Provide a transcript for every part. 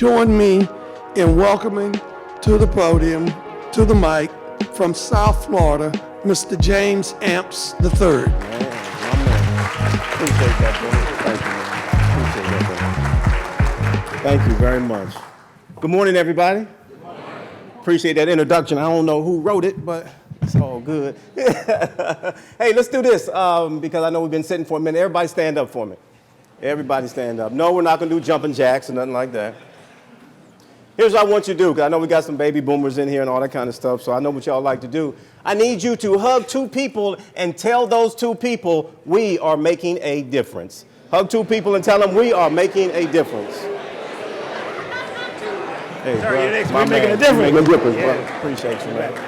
join me in welcoming to the podium, to the mic, from South Florida, Mr. James Amps III. Appreciate that, brother. Thank you very much. Good morning, everybody. Good morning. Appreciate that introduction. I don't know who wrote it, but it's all good. Hey, let's do this because I know we've been sitting for a minute. Everybody stand up for me. Everybody stand up. No, we're not going to do jumping jacks or nothing like that. Here's what I want you to do, because I know we got some baby boomers in here and all that kind of stuff, so I know what y'all like to do. I need you to hug two people and tell those two people we are making a difference. Hug two people and tell them we are making a difference. Hey, bro, we're making a difference. Making a difference, bro. Appreciate you, man.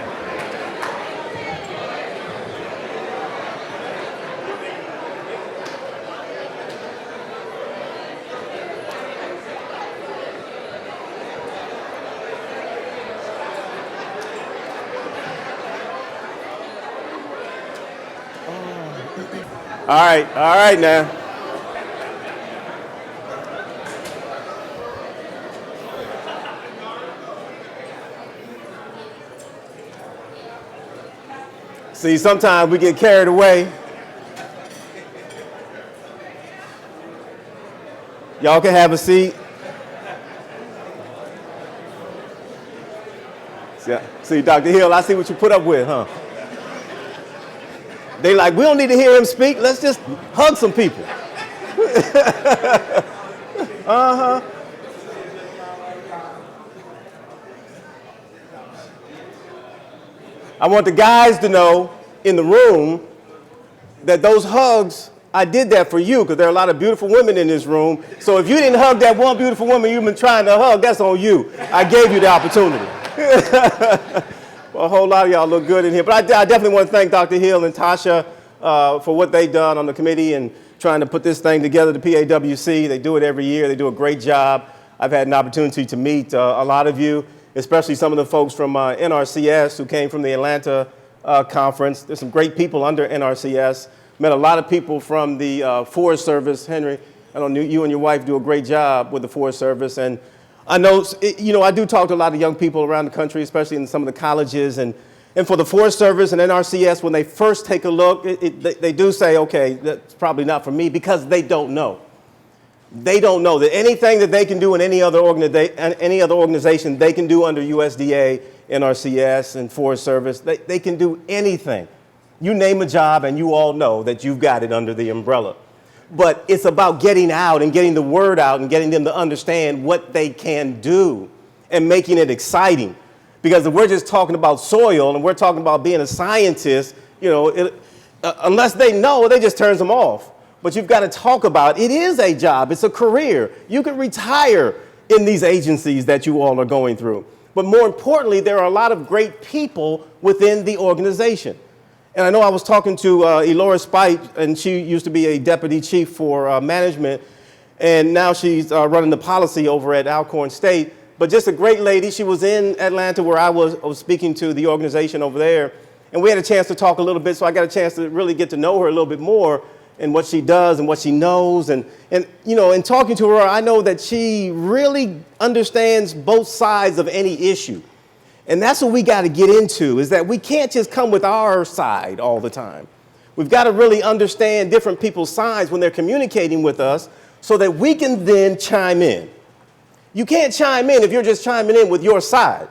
All right now. See, sometimes we get carried away. Y'all can have a seat. See, Dr. Hill, I see what you put up with, huh? They like, we don't need to hear him speak. Let's just hug some people. Uh-huh. I want the guys to know in the room that those hugs, I did that for you because there are a lot of beautiful women in this room. So if you didn't hug that one beautiful woman you've been trying to hug, that's on you. I gave you the opportunity. Well, a whole lot of y'all look good in here. But I definitely want to thank Dr. Hill and Tasha for what they've done on the committee and trying to put this thing together, the PAWC. They do it every year. They do a great job. I've had an opportunity to meet a lot of you, especially some of the folks from NRCS who came from the Atlanta conference. There's some great people under NRCS. Met a lot of people from the Forest Service. Henry, I know you and your wife do a great job with the Forest Service. And I know, I do talk to a lot of young people around the country, especially in some of the colleges. And for the Forest Service and NRCS, when they first take a look, they do say, okay, that's probably not for me, because they don't know. They don't know that anything that they can do in any other organization, they can do under USDA, NRCS, and Forest Service. They can do anything. You name a job and you all know that you've got it under the umbrella. But it's about getting out and getting the word out and getting them to understand what they can do and making it exciting. Because if we're just talking about soil and we're talking about being a scientist, unless they know, they just turns them off. But you've got to talk about it is a job. It's a career. You can retire in these agencies that you all are going through. But more importantly, there are a lot of great people within the organization. And I know I was talking to Elora Spite, and she used to be a deputy chief for management, and now she's running the policy over at Alcorn State. But just a great lady. She was in Atlanta where I was speaking to the organization over there, and we had a chance to talk a little bit, so I got a chance to really get to know her a little bit more and what she does and what she knows. And in talking to her, I know that she really understands both sides of any issue. And that's what we got to get into, is that we can't just come with our side all the time. We've got to really understand different people's sides when they're communicating with us so that we can then chime in. You can't chime in if you're just chiming in with your side.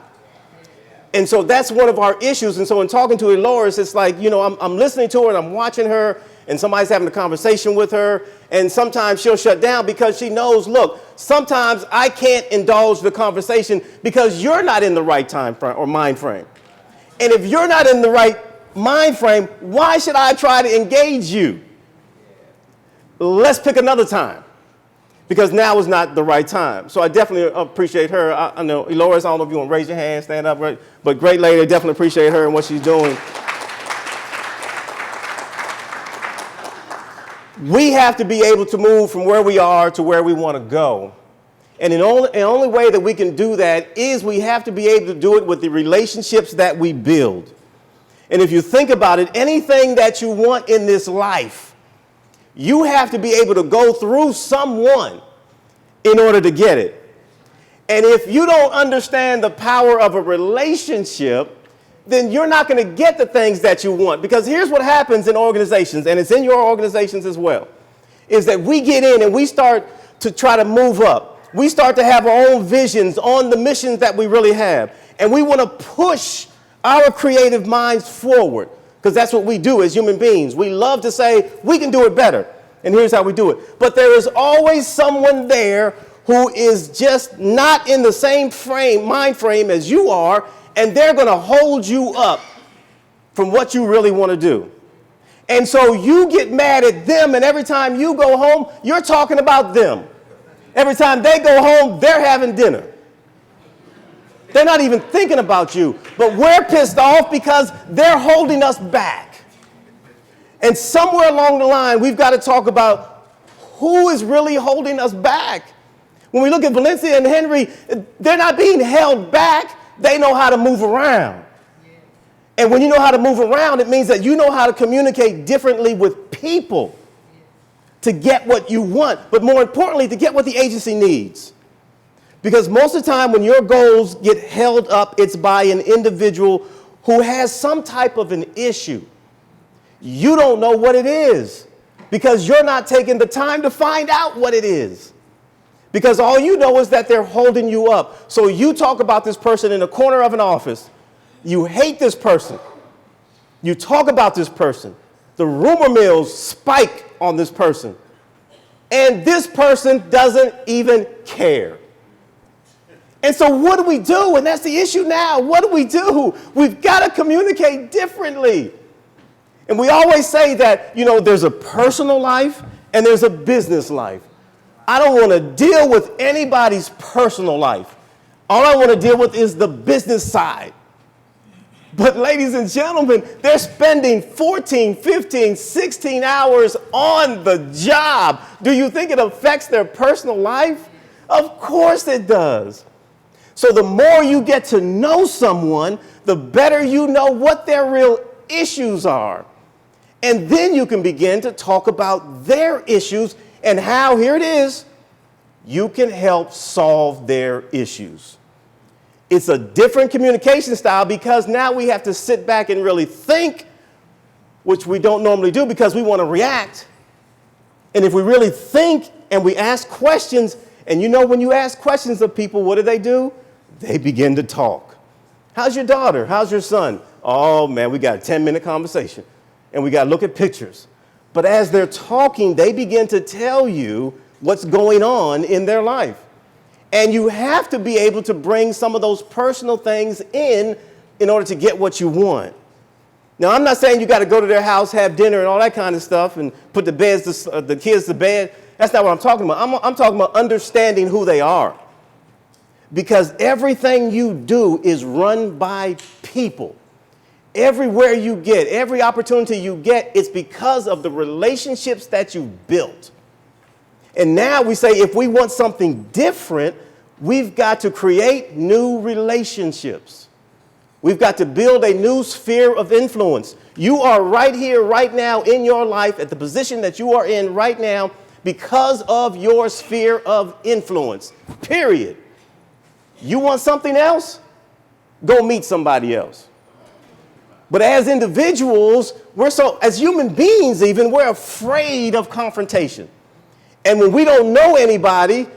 And so that's one of our issues. And so in talking to Elora, it's like, I'm listening to her and I'm watching her, and somebody's having a conversation with her, and sometimes she'll shut down because she knows, look, sometimes I can't indulge the conversation because you're not in the right time frame or mind frame. And if you're not in the right mind frame, why should I try to engage you? Let's pick another time, because now is not the right time. So I definitely appreciate her. I know, Elora, I don't know if you want to raise your hand, stand up, right? But great lady, I definitely appreciate her and what she's doing. We have to be able to move from where we are to where we want to go. And the only way that we can do that is we have to be able to do it with the relationships that we build. And if you think about it, anything that you want in this life, you have to be able to go through someone in order to get it. And if you don't understand the power of a relationship, then you're not going to get the things that you want. Because here's what happens in organizations, and it's in your organizations as well, is that we get in and we start to try to move up. We start to have our own visions on the missions that we really have. And we want to push our creative minds forward, because that's what we do as human beings. We love to say, we can do it better. And here's how we do it. But there is always someone there who is just not in the same mind frame as you are, and they're going to hold you up from what you really want to do. And so you get mad at them, and every time you go home, you're talking about them. Every time they go home, they're having dinner. They're not even thinking about you, but we're pissed off because they're holding us back. And somewhere along the line, we've got to talk about who is really holding us back. When we look at Valencia and Henry, they're not being held back. They know how to move around. And when you know how to move around, it means that you know how to communicate differently with people to get what you want, but more importantly, to get what the agency needs. Because most of the time when your goals get held up, it's by an individual who has some type of an issue. You don't know what it is because you're not taking the time to find out what it is. Because all you know is that they're holding you up. So you talk about this person in a corner of an office. You hate this person. You talk about this person. The rumor mills spike on this person. And this person doesn't even care. And so what do we do? And that's the issue now. What do we do? We've got to communicate differently. And we always say that, there's a personal life and there's a business life. I don't want to deal with anybody's personal life. All I want to deal with is the business side. But ladies and gentlemen, they're spending 14, 15, 16 hours on the job. Do you think it affects their personal life? Of course it does. So the more you get to know someone, the better you know what their real issues are. And then you can begin to talk about their issues and how, here it is, you can help solve their issues. It's a different communication style because now we have to sit back and really think, which we don't normally do because we want to react. And if we really think and we ask questions, and when you ask questions of people, what do? They begin to talk. How's your daughter? How's your son? Oh, man, we got a 10-minute conversation, and we got to look at pictures. But as they're talking, they begin to tell you what's going on in their life. And you have to be able to bring some of those personal things in order to get what you want. Now, I'm not saying you got to go to their house, have dinner, and all that kind of stuff, and put the kids to bed. That's not what I'm talking about. I'm talking about understanding who they are. Because everything you do is run by people. Everywhere you get, every opportunity you get, it's because of the relationships that you've built. And now we say if we want something different, we've got to create new relationships. We've got to build a new sphere of influence. You are right here, right now in your life at the position that you are in right now because of your sphere of influence, period. You want something else? Go meet somebody else. But as individuals, as human beings even, we're afraid of confrontation. And when we don't know anybody,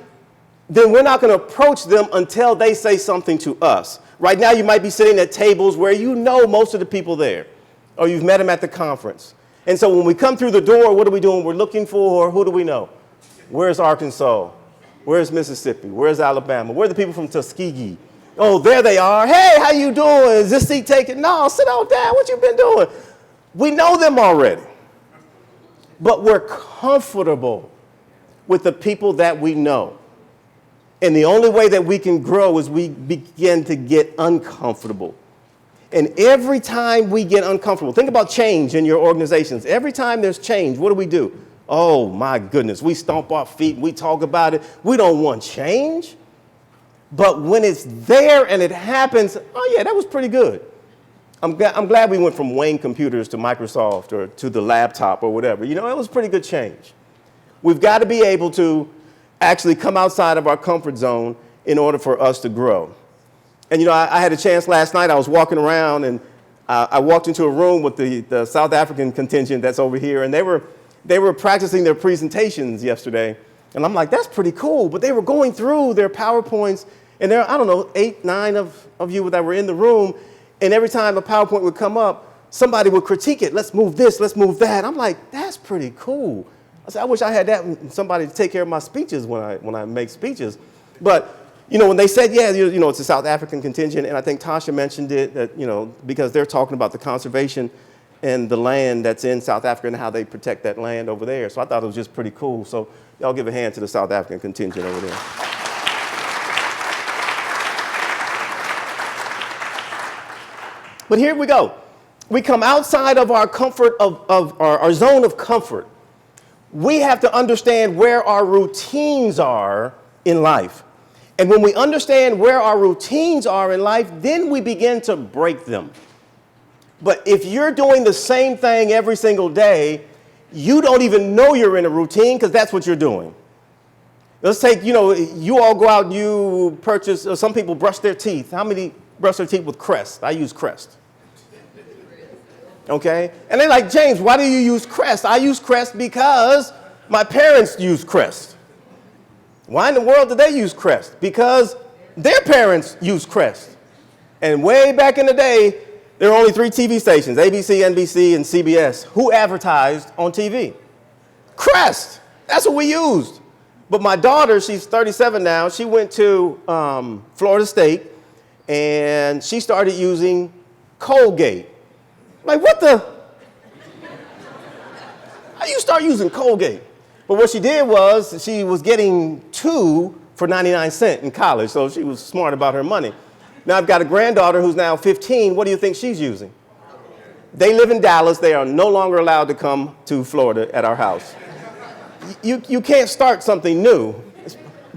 then we're not going to approach them until they say something to us. Right now, you might be sitting at tables where you know most of the people there, or you've met them at the conference. And so when we come through the door, what are we doing? We're looking for, who do we know? Where's Arkansas? Where's Mississippi? Where's Alabama? Where are the people from Tuskegee? Oh, there they are. Hey, how you doing? Is this seat taken? No, sit down, Dad. What you been doing? We know them already. But we're comfortable with the people that we know. And the only way that we can grow is we begin to get uncomfortable. And every time we get uncomfortable, think about change in your organizations. Every time there's change, what do? Oh, my goodness. We stomp our feet and we talk about it. We don't want change. But when it's there and it happens, oh, yeah, that was pretty good. I'm glad we went from Wayne Computers to Microsoft or to the laptop or whatever. It was pretty good change. We've got to be able to actually come outside of our comfort zone in order for us to grow. And, I had a chance last night. I was walking around, and I walked into a room with the South African contingent that's over here, and they were practicing their presentations yesterday. And I'm like, that's pretty cool. But they were going through their PowerPoints, and there are, I don't know, 8, 9 of you that were in the room, and every time a PowerPoint would come up, somebody would critique it. Let's move this, let's move that. I'm like, that's pretty cool. I said, I wish I had that, somebody to take care of my speeches when I make speeches. But, when they said, yeah, it's a South African contingent, and I think Tasha mentioned it, that, because they're talking about the conservation and the land that's in South Africa and how they protect that land over there. So I thought it was just pretty cool. So y'all give a hand to the South African contingent over there. But here we go. We come outside of our comfort, of our zone of comfort. We have to understand where our routines are in life. And when we understand where our routines are in life, then we begin to break them. But if you're doing the same thing every single day, you don't even know you're in a routine because that's what you're doing. Let's take, you all go out and you purchase, some people brush their teeth. How many brush their teeth with Crest? I use Crest. Okay? And they're like, James, why do you use Crest? I use Crest because my parents use Crest. Why in the world do they use Crest? Because their parents use Crest. And way back in the day, there were only 3 TV stations, ABC, NBC, and CBS. Who advertised on TV? Crest. That's what we used. But my daughter, she's 37 now, she went to Florida State, and she started using Colgate. Like, what the? How you start using Colgate? But what she did was she was getting 2 for 99 cents in college, so she was smart about her money. Now I've got a granddaughter who's now 15. What do you think she's using? They live in Dallas. They are no longer allowed to come to Florida at our house. You can't start something new,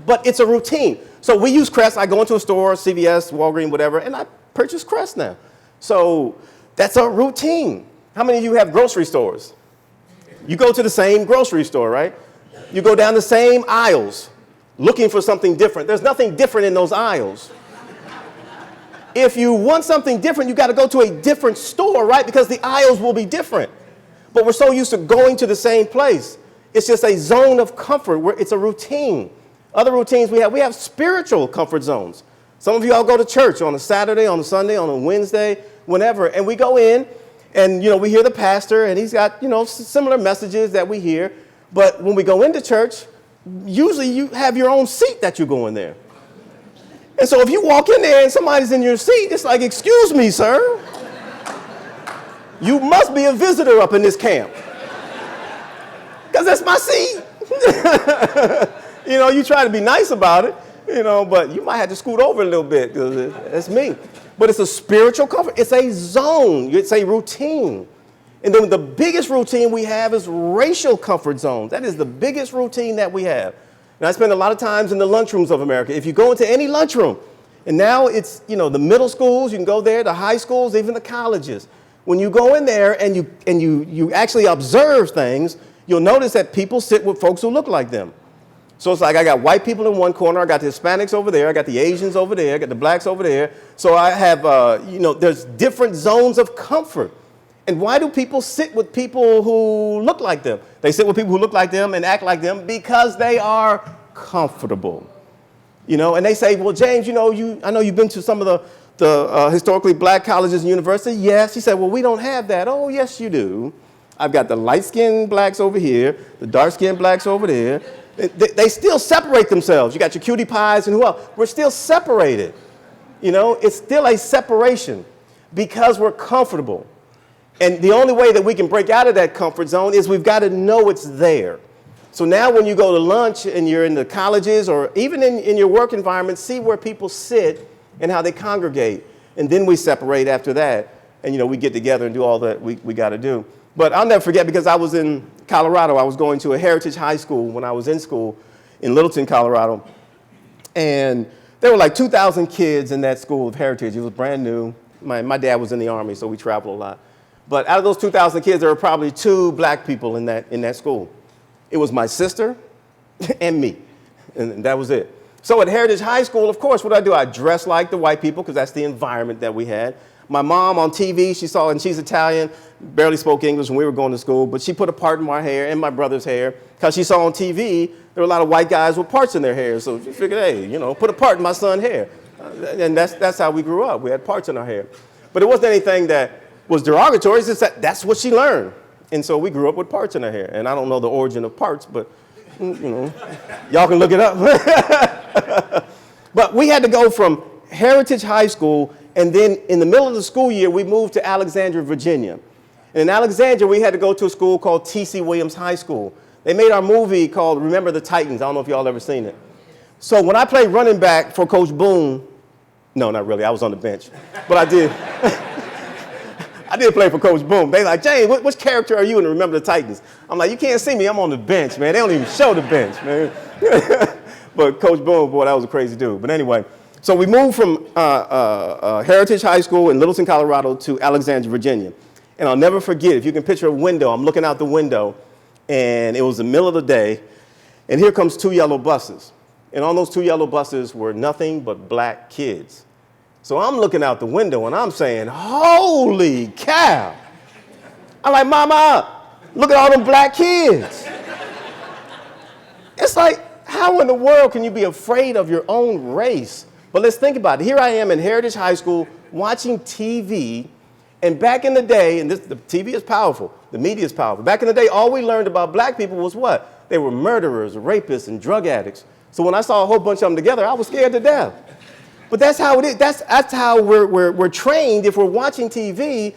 but it's a routine. So we use Crest. I go into a store, CVS, Walgreens, whatever, and I purchase Crest now. So that's a routine. How many of you have grocery stores? You go to the same grocery store, right? You go down the same aisles looking for something different. There's nothing different in those aisles. If you want something different, you got to go to a different store, right? Because the aisles will be different. But we're so used to going to the same place. It's just a zone of comfort where it's a routine. Other routines we have spiritual comfort zones. Some of you all go to church on a Saturday, on a Sunday, on a Wednesday, whenever, and we go in and, we hear the pastor and he's got, similar messages that we hear. But when we go into church, usually you have your own seat that you go in there. And so if you walk in there and somebody's in your seat, it's like, excuse me, sir. You must be a visitor up in this camp. Because that's my seat. You try to be nice about it, but you might have to scoot over a little bit because that's me. But it's a spiritual comfort. It's a zone. It's a routine. And then the biggest routine we have is racial comfort zones. That is the biggest routine that we have. And I spend a lot of times in the lunchrooms of America. If you go into any lunchroom, and now it's, the middle schools, you can go there, the high schools, even the colleges. When you go in there and you actually observe things, you'll notice that people sit with folks who look like them. So it's like I got white people in one corner, I got the Hispanics over there, I got the Asians over there, I got the blacks over there. So I have, there's different zones of comfort. And why do people sit with people who look like them? They sit with people who look like them and act like them because they are comfortable. And they say, well, James, I know you've been to some of the historically black colleges and universities. Yes. He said, well, we don't have that. Oh, yes, you do. I've got the light-skinned blacks over here, the dark-skinned blacks over there. They still separate themselves. You got your cutie pies and who else? We're still separated. It's still a separation because we're comfortable. And the only way that we can break out of that comfort zone is we've got to know it's there. So now when you go to lunch and you're in the colleges or even in your work environment, see where people sit and how they congregate. And then we separate after that. And, we get together and do all that we got to do. But I'll never forget because I was in Colorado. I was going to a heritage high school when I was in school in Littleton, Colorado. And there were like 2,000 kids in that school of heritage. It was brand new. My dad was in the Army, so we traveled a lot. But out of those 2,000 kids, there were probably 2 black people in that school. It was my sister and me, and that was it. So at Heritage High School, of course, what I do? I dress like the white people because that's the environment that we had. My mom on TV, she saw, and she's Italian, barely spoke English when we were going to school, but she put a part in my hair and my brother's hair because she saw on TV there were a lot of white guys with parts in their hair. So she figured, hey, you know, put a part in my son's hair. And that's how we grew up. We had parts in our hair. But it wasn't anything that was derogatory. It's just that that's what she learned. And so we grew up with parts in our hair. And I don't know the origin of parts, but, you know, y'all can look it up. But we had to go from Heritage High School, and then in the middle of the school year, we moved to Alexandria, Virginia. And in Alexandria, we had to go to a school called T.C. Williams High School. They made our movie called Remember the Titans. I don't know if y'all ever seen it. So when I played running back for Coach Boone, no, not really, I was on the bench, but I did. I did play for Coach Boone. They like, James, which character are you in Remember the Titans? I'm like, you can't see me, I'm on the bench, man. They don't even show the bench, man. But Coach Boone, boy, that was a crazy dude. But anyway, so we moved from Heritage High School in Littleton, Colorado to Alexandria, Virginia. And I'll never forget, if you can picture a window, I'm looking out the window, and it was the middle of the day, and here comes 2 yellow buses. And on those 2 yellow buses were nothing but black kids. So I'm looking out the window, and I'm saying, holy cow. I'm like, Mama, look at all them black kids. It's like, how in the world can you be afraid of your own race? But let's think about it. Here I am in Heritage High School watching TV, and back in the day, and the TV is powerful, the media is powerful. Back in the day, all we learned about black people was what? They were murderers, rapists, and drug addicts. So when I saw a whole bunch of them together, I was scared to death. But that's how it is. That's how we're trained if we're watching TV.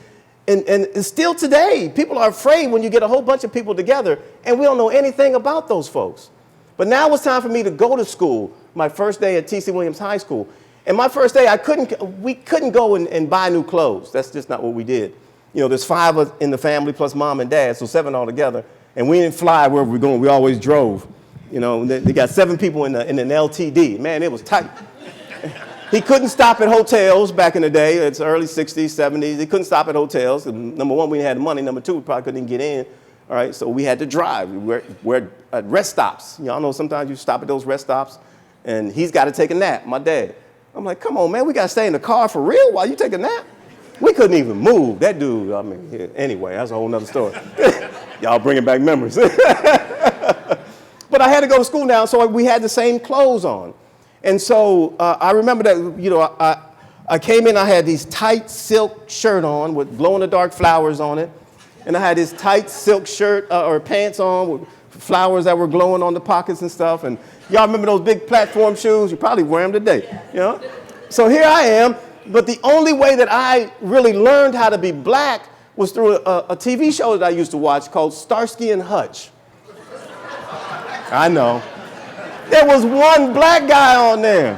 And still today, people are afraid when you get a whole bunch of people together, and we don't know anything about those folks. But now it's time for me to go to school, my first day at T.C. Williams High School. And my first day, we couldn't go and buy new clothes. That's just not what we did. You know, there's 5 in the family plus mom and dad, so 7 altogether. And we didn't fly wherever we were going. We always drove. You know, they got 7 people in an LTD. Man, it was tight. He couldn't stop at hotels back in the day. It's early 60s, 70s. He couldn't stop at hotels. Number one, we didn't have the money. Number two, we probably couldn't even get in. All right, so we had to drive. We're at rest stops. Y'all know sometimes you stop at those rest stops, and he's got to take a nap, my dad. I'm like, come on, man, we got to stay in the car for real while you take a nap? We couldn't even move. That dude, I mean, anyway, that's a whole nother story. Y'all bringing back memories. But I had to go to school now, so we had the same clothes on. And so I remember that, you know, I came in, I had these tight silk shirt on with glow-in-the-dark flowers on it. And I had this tight silk shirt or pants on with flowers that were glowing on the pockets and stuff. And y'all remember those big platform shoes? You probably wear them today, you know? So here I am, but the only way that I really learned how to be black was through a TV show that I used to watch called Starsky and Hutch. I know. There was one black guy on there.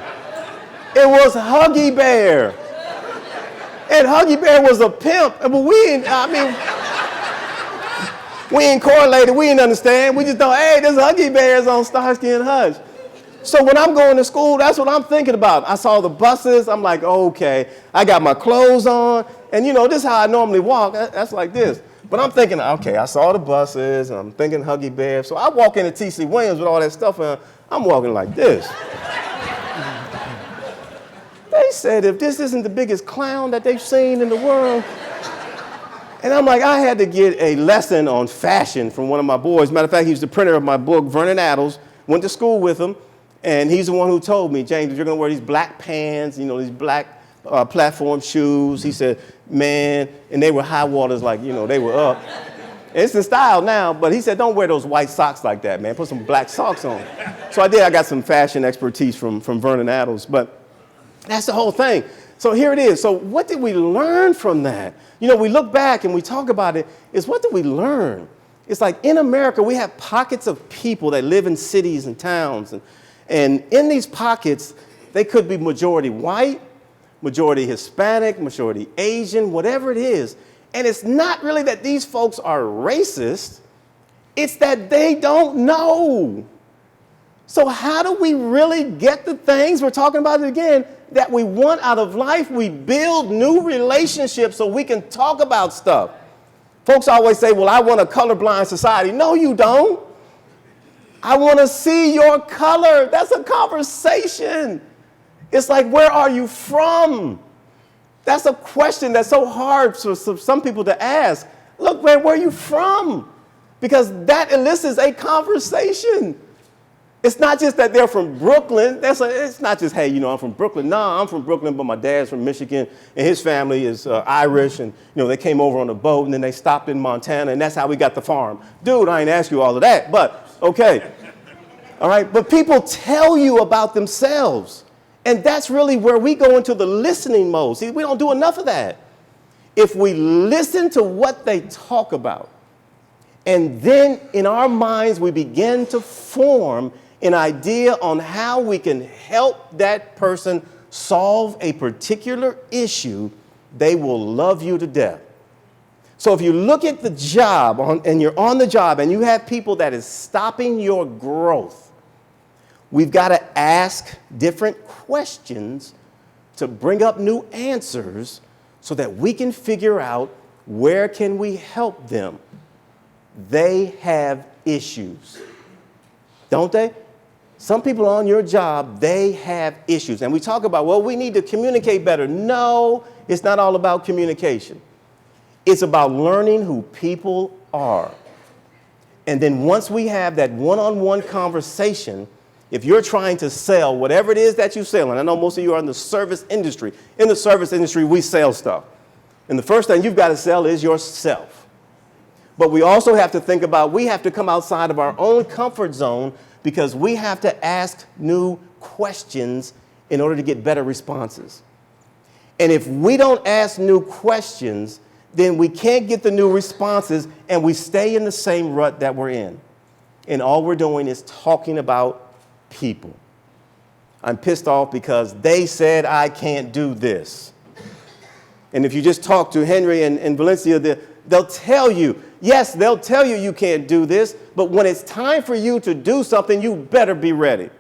It was Huggy Bear. And Huggy Bear was a pimp. But we ain't correlated, we ain't understand. We just thought, hey, there's Huggy Bears on Starsky and Hutch. So when I'm going to school, that's what I'm thinking about. I saw the buses, I'm like, okay, I got my clothes on, and you know, this is how I normally walk, that's like this. But I'm thinking, okay, I saw the buses, and I'm thinking Huggy Bear. So I walk into T.C. Williams with all that stuff, and I'm walking like this. They said, if this isn't the biggest clown that they've seen in the world. And I'm like, I had to get a lesson on fashion from one of my boys. Matter of fact, he was the printer of my book, Vernon Adams. Went to school with him, and he's the one who told me, James, if you're going to wear these black pants, you know, these black platform shoes, he said, man, and they were high waters, like, you know, they were up. It's in style now, but he said, don't wear those white socks like that, man. Put some black socks on. So I did. I got some fashion expertise from Vernon Adams, but that's the whole thing. So here it is. So what did we learn from that? You know, we look back and we talk about it, is what did we learn? It's like in America, we have pockets of people that live in cities and towns. And in these pockets, they could be majority white, majority Hispanic, majority Asian, whatever it is. And it's not really that these folks are racist. It's that they don't know. So how do we really get the things, we're talking about it again, that we want out of life? We build new relationships so we can talk about stuff. Folks always say, well, I want a colorblind society. No, you don't. I want to see your color. That's a conversation. It's like, where are you from? That's a question that's so hard for some people to ask. Look, man, where are you from? Because that elicits a conversation. It's not just that they're from Brooklyn. It's not just, hey, I'm from Brooklyn. No, I'm from Brooklyn, but my dad's from Michigan, and his family is Irish, and they came over on a boat, and then they stopped in Montana, and that's how we got the farm. Dude, I ain't ask you all of that, but okay. All right, but people tell you about themselves, and that's really where we go into the listening mode. See, we don't do enough of that. If we listen to what they talk about, and then in our minds we begin to form an idea on how we can help that person solve a particular issue, they will love you to death. So if you look at the job and you're on the job and you have people that is stopping your growth, we've got to ask different questions to bring up new answers so that we can figure out where can we help them. They have issues, don't they? Some people on your job, they have issues. And we talk about, well, we need to communicate better. No, it's not all about communication. It's about learning who people are. And then once we have that one-on-one conversation, if you're trying to sell whatever it is that you sell, and I know most of you are in the service industry. In the service industry, we sell stuff. And the first thing you've got to sell is yourself. But we also have to think about, we have to come outside of our own comfort zone because we have to ask new questions in order to get better responses. And if we don't ask new questions, then we can't get the new responses and we stay in the same rut that we're in. And all we're doing is talking about people. I'm pissed off because they said I can't do this. And if you just talk to Henry and Valencia, they'll tell you, yes, they'll tell you you can't do this, but when it's time for you to do something, you better be ready.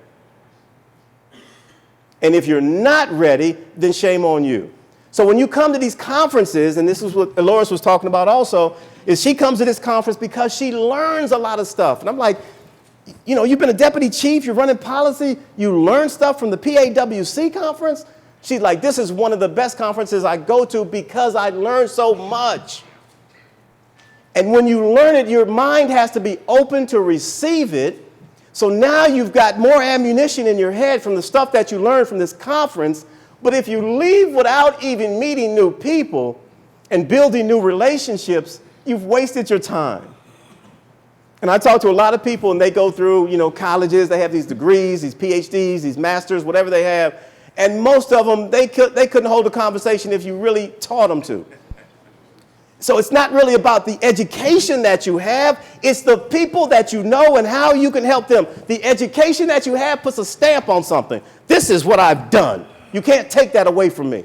And if you're not ready, then shame on you. So when you come to these conferences, and this is what Dolores was talking about also, is she comes to this conference because she learns a lot of stuff. And I'm like, you've been a deputy chief, you're running policy, you learn stuff from the PAWC conference. She's like, this is one of the best conferences I go to because I learned so much. And when you learn it, your mind has to be open to receive it. So now you've got more ammunition in your head from the stuff that you learned from this conference. But if you leave without even meeting new people and building new relationships, you've wasted your time. And I talk to a lot of people and they go through, colleges, they have these degrees, these PhDs, these masters, whatever they have. And most of them, they couldn't hold a conversation if you really taught them to. So it's not really about the education that you have, it's the people that you know and how you can help them. The education that you have puts a stamp on something. This is what I've done. You can't take that away from me.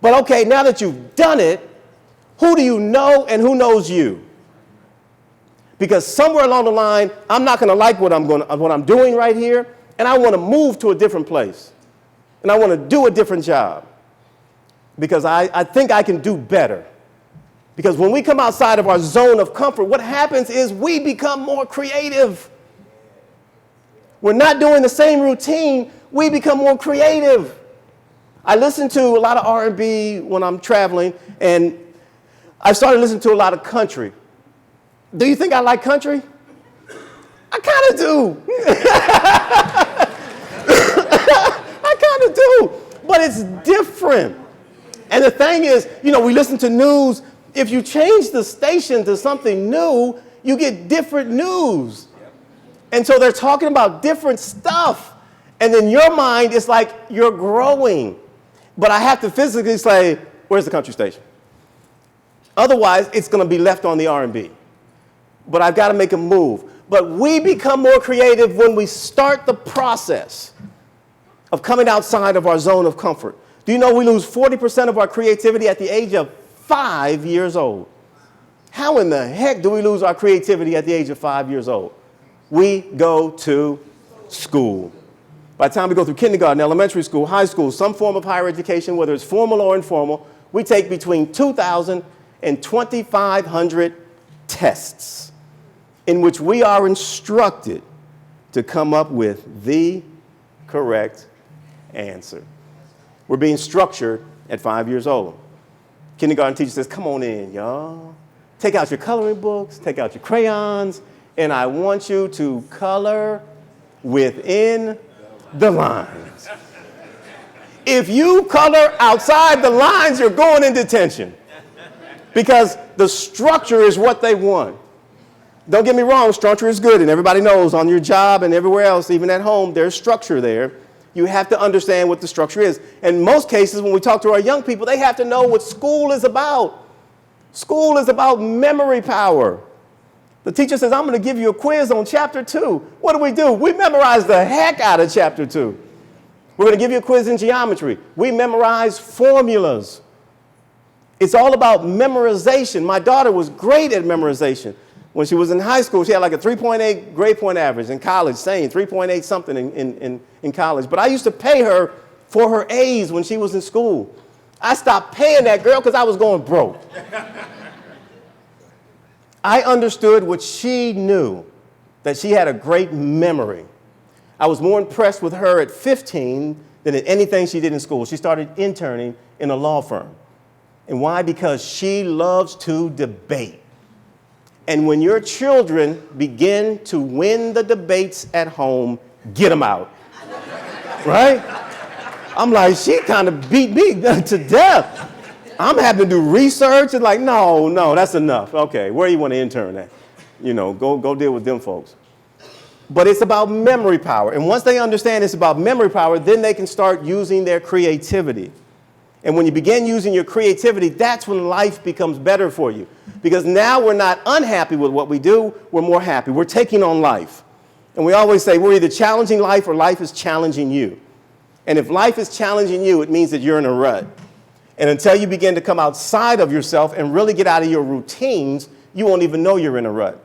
But okay, now that you've done it, who do you know and who knows you? Because somewhere along the line, I'm not going to like what I'm doing right here, and I want to move to a different place. And I want to do a different job because I think I can do better. Because when we come outside of our zone of comfort, what happens is we become more creative. We're not doing the same routine. We become more creative. I listen to a lot of R&B when I'm traveling, and I've started listening to a lot of country. Do you think I like country? I kind of do. I kind of do. But it's different. And the thing is, we listen to news. If you change the station to something new, you get different news. And so they're talking about different stuff. And then your mind is like you're growing. But I have to physically say, where's the country station? Otherwise, it's going to be left on the R&B. But I've got to make a move. But we become more creative when we start the process of coming outside of our zone of comfort. Do you know we lose 40% of our creativity at the age of 5 years old? How in the heck do we lose our creativity at the age of 5 years old? We go to school. By the time we go through kindergarten, elementary school, high school, some form of higher education, whether it's formal or informal, we take between 2,000 and 2,500 tests in which we are instructed to come up with the correct answer. We're being structured at 5 years old. Kindergarten teacher says, come on in, y'all. Take out your coloring books, take out your crayons, and I want you to color within the lines. If you color outside the lines, you're going in detention because the structure is what they want. Don't get me wrong, structure is good, and everybody knows on your job and everywhere else, even at home, there's structure there. You have to understand what the structure is. In most cases, when we talk to our young people, they have to know what school is about. School is about memory power. The teacher says, I'm going to give you a quiz on chapter 2. What do? We memorize the heck out of chapter 2. We're going to give you a quiz in geometry. We memorize formulas. It's all about memorization. My daughter was great at memorization. When she was in high school, she had like a 3.8 grade point average. In college, same, 3.8 something in college. But I used to pay her for her A's when she was in school. I stopped paying that girl because I was going broke. I understood what she knew, that she had a great memory. I was more impressed with her at 15 than at anything she did in school. She started interning in a law firm. And why? Because she loves to debate. And when your children begin to win the debates at home, get them out. Right? I'm like, she kind of beat me to death. I'm having to do research and like, no, that's enough. Okay, where you want to intern at? You know, go deal with them folks. But it's about memory power. And once they understand it's about memory power, then they can start using their creativity. And when you begin using your creativity, that's when life becomes better for you. Because now we're not unhappy with what we do, we're more happy. We're taking on life. And we always say we're either challenging life or life is challenging you. And if life is challenging you, it means that you're in a rut. And until you begin to come outside of yourself and really get out of your routines, you won't even know you're in a rut.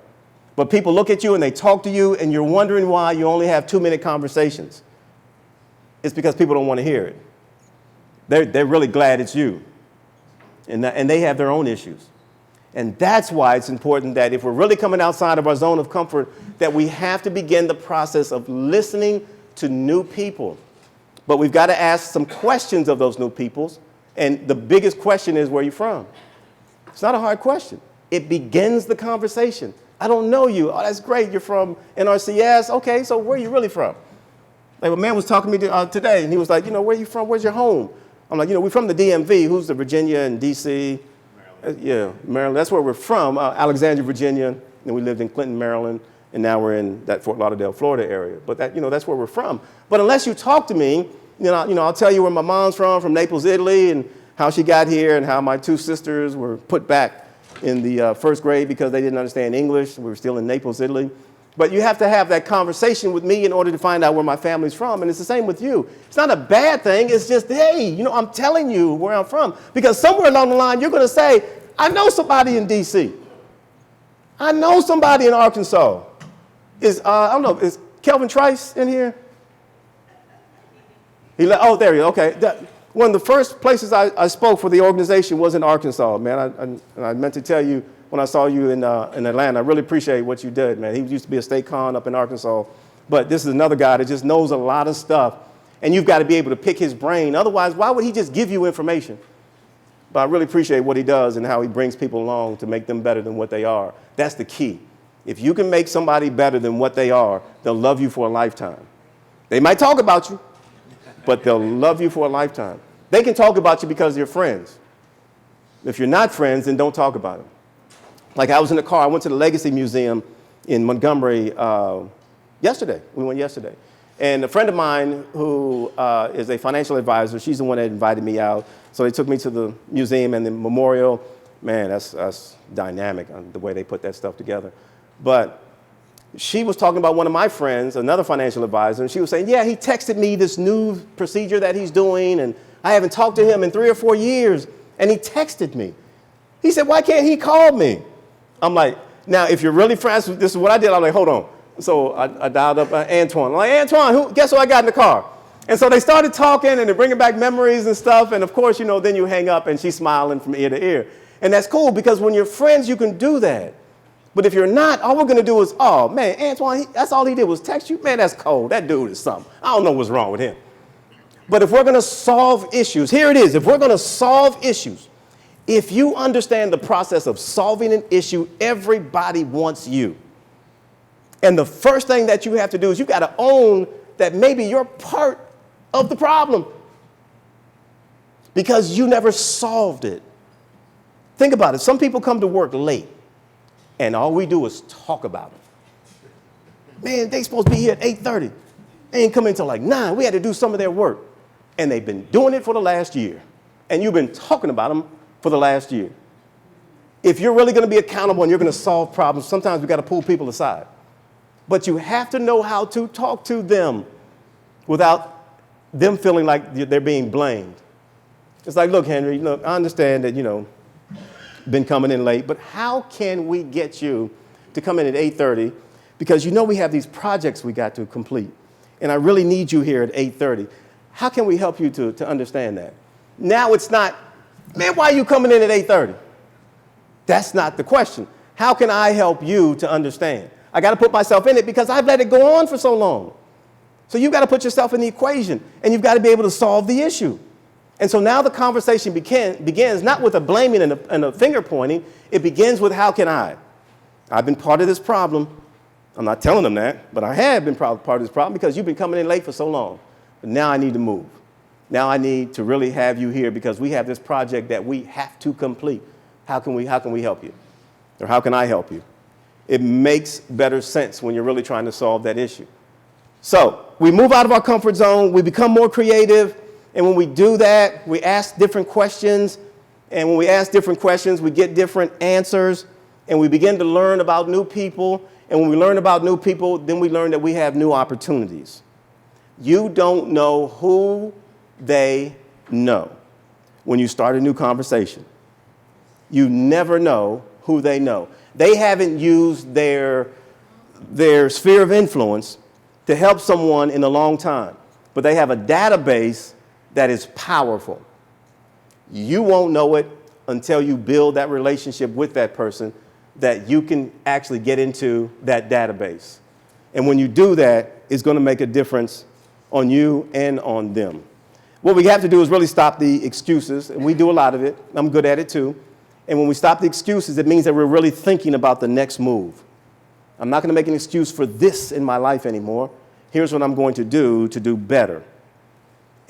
But people look at you and they talk to you and you're wondering why you only have 2-minute conversations. It's because people don't want to hear it. They're really glad it's you. And they have their own issues. And that's why it's important that if we're really coming outside of our zone of comfort, that we have to begin the process of listening to new people. But we've got to ask some questions of those new peoples. And the biggest question is, where are you from? It's not a hard question. It begins the conversation. I don't know you. Oh, that's great. You're from NRCS. Okay, so where are you really from? Like a man was talking to me today, and he was like, where are you from? Where's your home? I'm like, we're from the DMV. Who's the Virginia and D.C.? Yeah, Maryland. That's where we're from, Alexandria, Virginia. And we lived in Clinton, Maryland, and now we're in that Fort Lauderdale, Florida area. But that's where we're from. But unless you talk to me, I'll tell you where my mom's from Naples, Italy, and how she got here, and how my 2 sisters were put back in the first grade because they didn't understand English. We were still in Naples, Italy. But you have to have that conversation with me in order to find out where my family's from. And it's the same with you. It's not a bad thing. It's just, hey, I'm telling you where I'm from. Because somewhere along the line, you're going to say, I know somebody in D.C. I know somebody in Arkansas. I don't know, is Kelvin Trice in here? There he is. Okay. One of the first places I spoke for the organization was in Arkansas, man. I meant to tell you, when I saw you in Atlanta, I really appreciate what you did, man. He used to be a state con up in Arkansas. But this is another guy that just knows a lot of stuff. And you've got to be able to pick his brain. Otherwise, why would he just give you information? But I really appreciate what he does and how he brings people along to make them better than what they are. That's the key. If you can make somebody better than what they are, they'll love you for a lifetime. They might talk about you, but they'll love you for a lifetime. They can talk about you because you're friends. If you're not friends, then don't talk about them. Like I was in the car, I went to the Legacy Museum in Montgomery yesterday. We went yesterday. And a friend of mine who is a financial advisor, she's the one that invited me out. So they took me to the museum and the memorial. Man, that's dynamic, the way they put that stuff together. But she was talking about one of my friends, another financial advisor, and she was saying, yeah, he texted me this new procedure that he's doing, and I haven't talked to him in 3 or 4 years, and he texted me. He said, why can't he call me? I'm like, now, if you're really friends, this is what I did. I'm like, hold on. So I dialed up Antoine. I'm like, Antoine, guess who I got in the car? And so they started talking, and they're bringing back memories and stuff. And, of course, then you hang up, and she's smiling from ear to ear. And that's cool, because when you're friends, you can do that. But if you're not, all we're going to do is, oh, man, Antoine, that's all he did was text you? Man, that's cold. That dude is something. I don't know what's wrong with him. But if we're going to solve issues, here it is. If we're going to solve issues, if you understand the process of solving an issue, everybody wants you. And the first thing that you have to do is you got to own that maybe you're part of the problem because you never solved it. Think about it. Some people come to work late, and all we do is talk about it. Man, they supposed to be here at 8:30. They ain't coming until like 9. We had to do some of their work. And they've been doing it for the last year. And you've been talking about them for the last year. If you're really going to be accountable and you're going to solve problems, sometimes we've got to pull people aside. But you have to know how to talk to them without them feeling like they're being blamed. It's like, look, Henry, look, I understand that, been coming in late, but how can we get you to come in at 8:30? Because we have these projects we got to complete. And I really need you here at 8:30. How can we help you to understand that? Now it's not, man, why are you coming in at 8:30? That's not the question. How can I help you to understand? I got to put myself in it because I've let it go on for so long. So you've got to put yourself in the equation, and you've got to be able to solve the issue. And so now the conversation begins not with a blaming and a finger pointing. It begins with, how can I? I've been part of this problem. I'm not telling them that, but I have been part of this problem because you've been coming in late for so long. But now I need to move. Now I need to really have you here because we have this project that we have to complete. How can we help you? Or how can I help you? It makes better sense when you're really trying to solve that issue. So we move out of our comfort zone. We become more creative. And when we do that, we ask different questions. And when we ask different questions, we get different answers. And we begin to learn about new people. And when we learn about new people, then we learn that we have new opportunities. You don't know who they know when you start a new conversation. You never know who they know. They haven't used their sphere of influence to help someone in a long time, but they have a database that is powerful. You won't know it until you build that relationship with that person that you can actually get into that database. And when you do that, it's going to make a difference on you and on them. What we have to do is really stop the excuses, and we do a lot of it. I'm good at it too. And when we stop the excuses, it means that we're really thinking about the next move. I'm not going to make an excuse for this in my life anymore. Here's what I'm going to do better.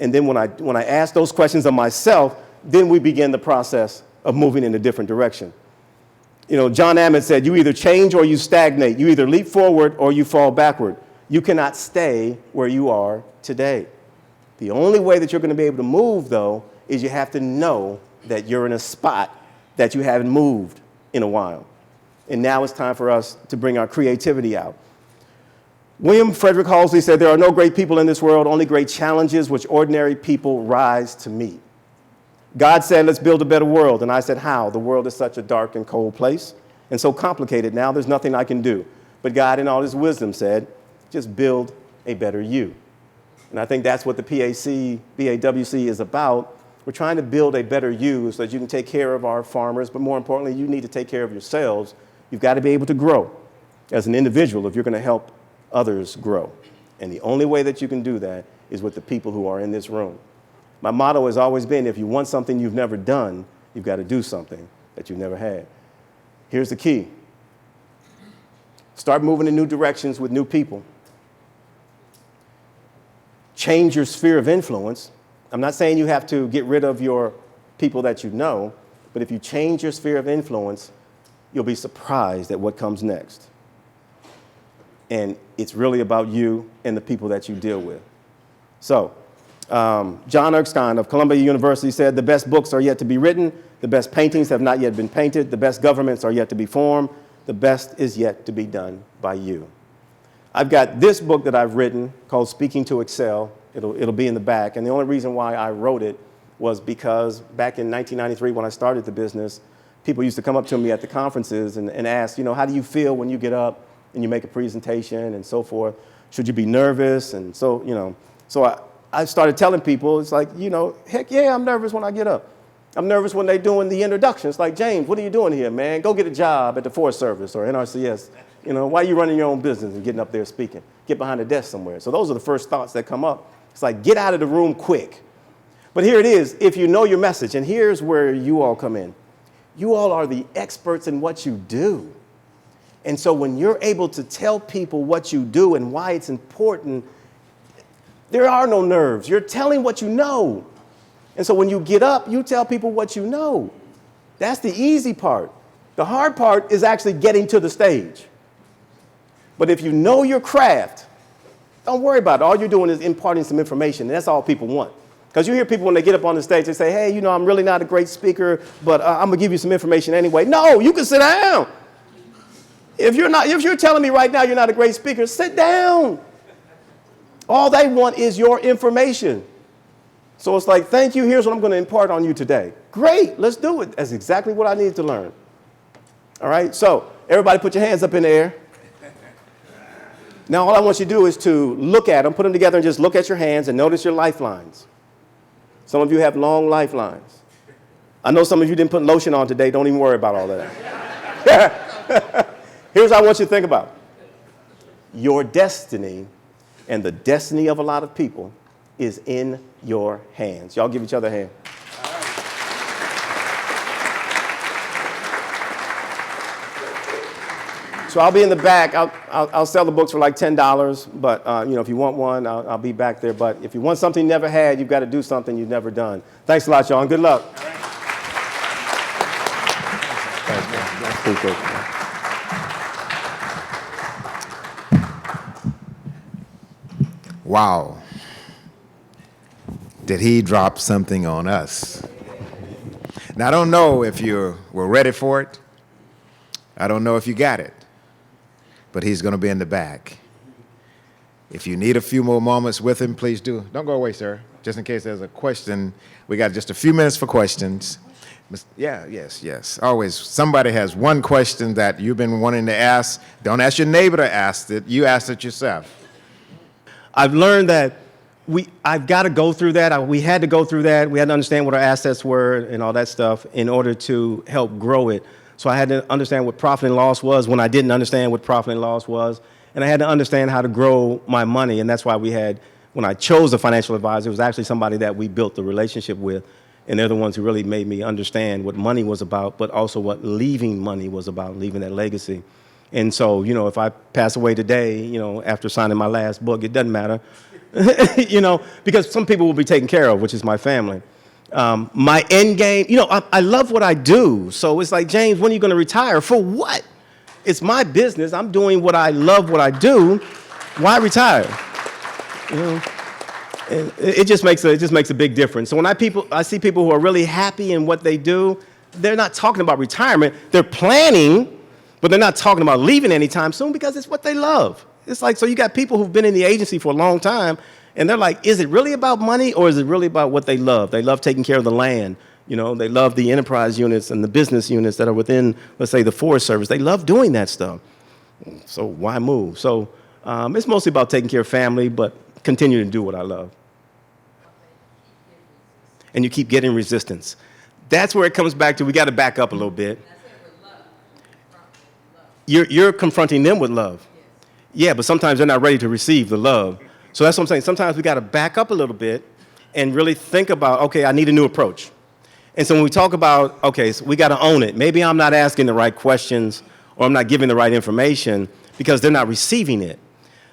And then when I ask those questions of myself, then we begin the process of moving in a different direction. John Ammett said, you either change or you stagnate. You either leap forward or you fall backward. You cannot stay where you are today. The only way that you're going to be able to move, though, is you have to know that you're in a spot that you haven't moved in a while. And now it's time for us to bring our creativity out. William Frederick Halsey said, there are no great people in this world, only great challenges which ordinary people rise to meet. God said, let's build a better world. And I said, how? The world is such a dark and cold place and so complicated now, there's nothing I can do. But God, in all his wisdom, said, just build a better you. And I think that's what the PAWC is about. We're trying to build a better you so that you can take care of our farmers, but more importantly, you need to take care of yourselves. You've got to be able to grow as an individual if you're going to help others grow. And the only way that you can do that is with the people who are in this room. My motto has always been, if you want something you've never done, you've got to do something that you've never had. Here's the key. Start moving in new directions with new people. Change your sphere of influence. I'm not saying you have to get rid of your people that you know, but if you change your sphere of influence, you'll be surprised at what comes next. And it's really about you and the people that you deal with. So, John Erskine of Columbia University said, the best books are yet to be written, the best paintings have not yet been painted, the best governments are yet to be formed, the best is yet to be done by you. I've got this book that I've written called Speaking to Excel. It'll be in the back. And the only reason why I wrote it was because back in 1993 when I started the business, people used to come up to me at the conferences and ask, how do you feel when you get up and you make a presentation and so forth? Should you be nervous? And so, so I started telling people, it's like, heck yeah, I'm nervous when I get up. I'm nervous when they're doing the introductions. Like, James, what are you doing here, man? Go get a job at the Forest Service or NRCS. You know, why are you running your own business and getting up there speaking? Get behind a desk somewhere. So those are the first thoughts that come up. It's like, get out of the room quick. But here it is, if you know your message, and here's where you all come in. You all are the experts in what you do. And so when you're able to tell people what you do and why it's important, there are no nerves. You're telling what you know. And so when you get up, you tell people what you know. That's the easy part. The hard part is actually getting to the stage. But if you know your craft, don't worry about it. All you're doing is imparting some information, and that's all people want. Because you hear people when they get up on the stage, they say, hey, you know, I'm really not a great speaker, but I'm going to give you some information anyway. No, you can sit down. If you're telling me right now you're not a great speaker, sit down. All they want is your information. So it's like, thank you, here's what I'm going to impart on you today. Great, let's do it. That's exactly what I need to learn. All right, so everybody put your hands up in the air. Now all I want you to do is to look at them, put them together and just look at your hands and notice your lifelines. Some of you have long lifelines. I know some of you didn't put lotion on today. Don't even worry about all of that. Here's what I want you to think about. Your destiny and the destiny of a lot of people is in your hands. Y'all give each other a hand. So I'll be in the back. I'll sell the books for like $10, but you know, if you want one, I'll be back there. But if you want something you never had, you've got to do something you've never done. Thanks a lot, y'all, and good luck. Wow. Did he drop something on us? Now, I don't know if you were ready for it. I don't know if you got it. But he's going to be in the back. If you need a few more moments with him, please do. Don't go away, sir. Just in case there's a question. We got just a few minutes for questions. Yeah, yes. Always, somebody has one question that you've been wanting to ask. Don't ask your neighbor to ask it. You ask it yourself. I've learned that I've got to go through that. We had to go through that. We had to understand what our assets were and all that stuff in order to help grow it. So I had to understand what profit and loss was when I didn't understand what profit and loss was. And I had to understand how to grow my money. And that's why when I chose a financial advisor, it was actually somebody that we built the relationship with. And they're the ones who really made me understand what money was about, but also what leaving money was about, leaving that legacy. And so, you know, if I pass away today, you know, after signing my last book, it doesn't matter, you know, because some people will be taken care of, which is my family. My end game, you know, I love what I do. So it's like, James, when are you going to retire? For what? It's my business. I'm doing what I love, what I do. Why retire? You know, and it just makes a big difference. So when I see people who are really happy in what they do, they're not talking about retirement. They're planning, but they're not talking about leaving anytime soon because it's what they love. It's like, so you got people who've been in the agency for a long time, and they're like, is it really about money or is it really about what they love? They love taking care of the land. You know, they love the enterprise units and the business units that are within, let's say, the Forest Service. They love doing that stuff. So why move? So it's mostly about taking care of family, but continue to do what I love. And you keep getting resistance. That's where it comes back to, we got to back up a little bit. You're confronting them with love. Yeah, but sometimes they're not ready to receive the love. So that's what I'm saying. Sometimes we got to back up a little bit and really think about, okay, I need a new approach. And so when we talk about, okay, so we got to own it. Maybe I'm not asking the right questions or I'm not giving the right information because they're not receiving it.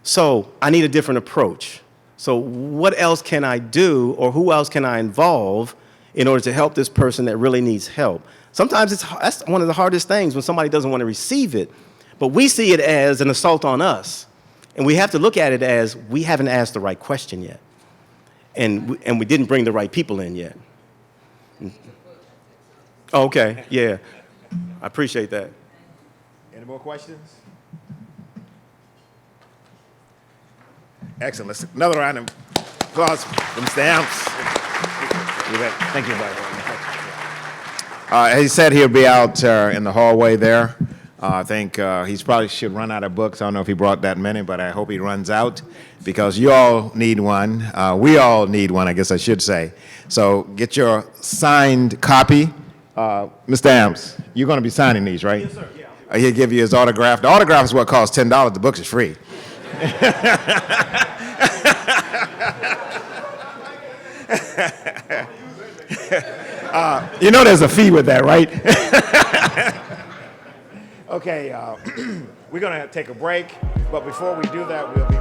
So I need a different approach. So what else can I do or who else can I involve in order to help this person that really needs help? Sometimes that's one of the hardest things when somebody doesn't want to receive it. But we see it as an assault on us. And we have to look at it as we haven't asked the right question yet. And we didn't bring the right people in yet. Okay, yeah. I appreciate that. Any more questions? Excellent. Let's another round of applause from Mr. Amps. Thank you, buddy. He said he'll be out in the hallway there. I think he's probably should run out of books. I don't know if he brought that many, but I hope he runs out because you all need one. We all need one, I guess I should say. So get your signed copy. Mr. Amps, you're going to be signing these, right? Yes, sir. Yeah. He'll give you his autograph. The autograph is what costs $10. The book is free. You know there's a fee with that, right? Okay, we're going to take a break, but before we do that, we'll be